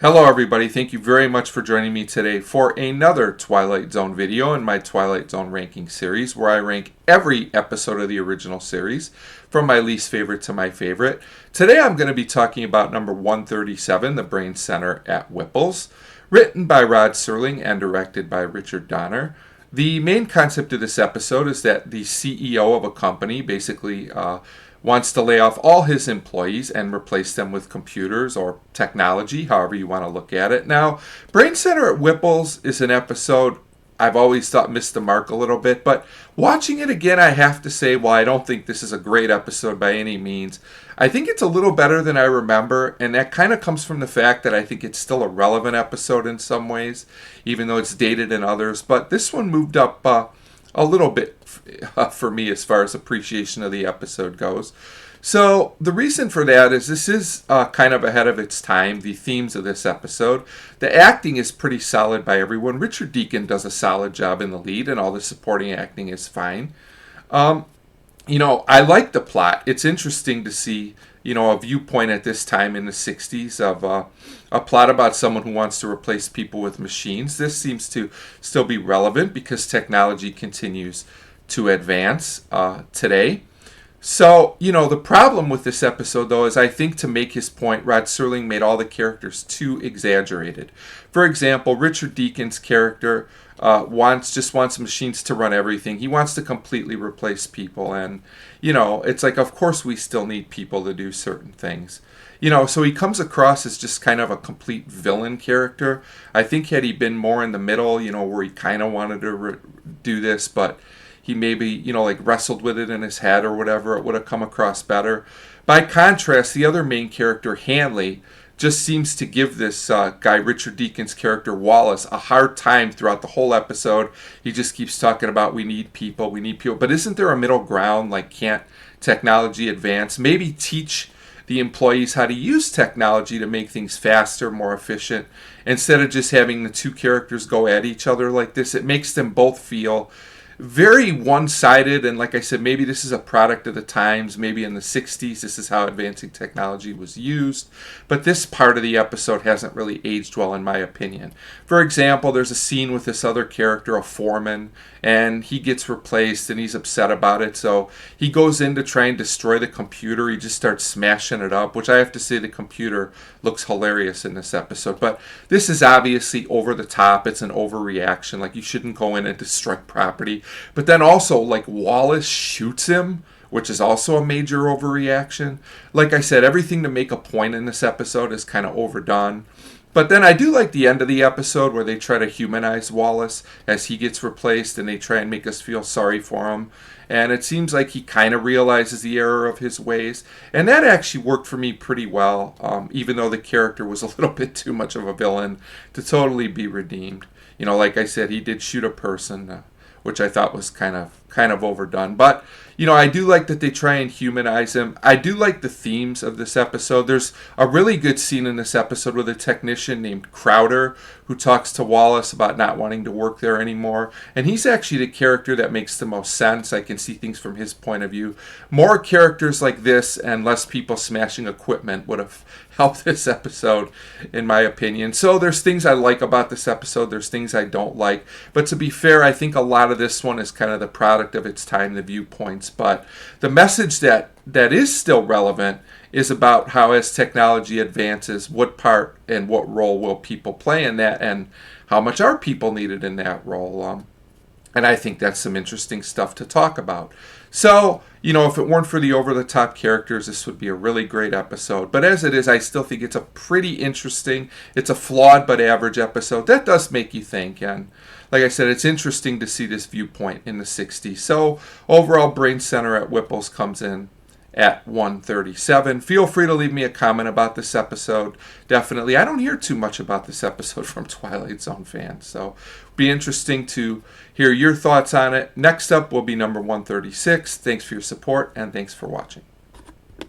Hello everybody, thank you very much for joining me today for another Twilight Zone video in my Twilight Zone ranking series where I rank every episode of the original series from my least favorite to my favorite. Today I'm going to be talking about number 137, The Brain Center at Whipple's, written by Rod Serling and directed by Richard Donner. The main concept of this episode is that the CEO of a company basically wants to lay off all his employees and replace them with computers or technology, however you want to look at it. Now, Brain Center at Whipple's is an episode I've always thought missed the mark a little bit, but watching it again, I have to say, while I don't think this is a great episode by any means, I think it's a little better than I remember, and that kind of comes from the fact that I think it's still a relevant episode in some ways, even though it's dated in others. But this one moved up a little bit for me as far as appreciation of the episode goes. So the reason for that is this is kind of ahead of its time, the themes of this episode. The acting is pretty solid by everyone. Richard Deacon does a solid job in the lead, and all the supporting acting is fine. I like the plot. It's interesting to see, a viewpoint at this time in the 60s of a plot about someone who wants to replace people with machines. This seems to still be relevant because technology continues to advance today. So, the problem with this episode, though, is I think to make his point, Rod Serling made all the characters too exaggerated. For example, Richard Deacon's character just wants machines to run everything. He wants to completely replace people. And, it's like, of course we still need people to do certain things. So he comes across as just kind of a complete villain character. I think had he been more in the middle, where he kind of wanted to do this, but he maybe, wrestled with it in his head or whatever, it would have come across better. By contrast, the other main character, Hanley, just seems to give this guy, Richard Deacon's character, Wallace, a hard time throughout the whole episode. He just keeps talking about we need people. But isn't there a middle ground? Like, can't technology advance? Maybe teach the employees how to use technology to make things faster, more efficient, instead of just having the two characters go at each other like this. It makes them both feel very one-sided, and like I said, maybe this is a product of the times. Maybe in the 60s this is how advancing technology was used, but this part of the episode hasn't really aged well in my opinion. For example, there's a scene with this other character, a foreman, and he gets replaced and he's upset about it, so he goes in to try and destroy the computer. He just starts smashing it up, which I have to say the computer looks hilarious in this episode. But this is obviously over the top. It's an overreaction. Like, you shouldn't go in and destroy property. But then also, like, Wallace shoots him, which is also a major overreaction. Like I said, everything to make a point in this episode is kind of overdone. But then I do like the end of the episode where they try to humanize Wallace as he gets replaced, and they try and make us feel sorry for him. And it seems like he kind of realizes the error of his ways. And that actually worked for me pretty well, even though the character was a little bit too much of a villain to totally be redeemed. Like I said, he did shoot a person, which I thought was kind of overdone. But, I do like that they try and humanize him. I do like the themes of this episode. There's a really good scene in this episode with a technician named Crowder who talks to Wallace about not wanting to work there anymore. And he's actually the character that makes the most sense. I can see things from his point of view. More characters like this and less people smashing equipment would have helped this episode, in my opinion. So there's things I like about this episode. There's things I don't like. But to be fair, I think a lot of this one is kind of the product of its time, the viewpoints. But the message that is still relevant is about how, as technology advances, what part and what role will people play in that, and how much are people needed in that role. And I think that's some interesting stuff to talk about. So, if it weren't for the over-the-top characters, this would be a really great episode. But as it is, I still think it's a pretty interesting, it's a flawed but average episode. That does make you think. And like I said, it's interesting to see this viewpoint in the 60s. So overall, Brain Center at Whipple's comes in at 137. Feel free to leave me a comment about this episode. Definitely. I don't hear too much about this episode from Twilight Zone fans, so be interesting to hear your thoughts on it. Next up will be number 136. Thanks for your support, and thanks for watching.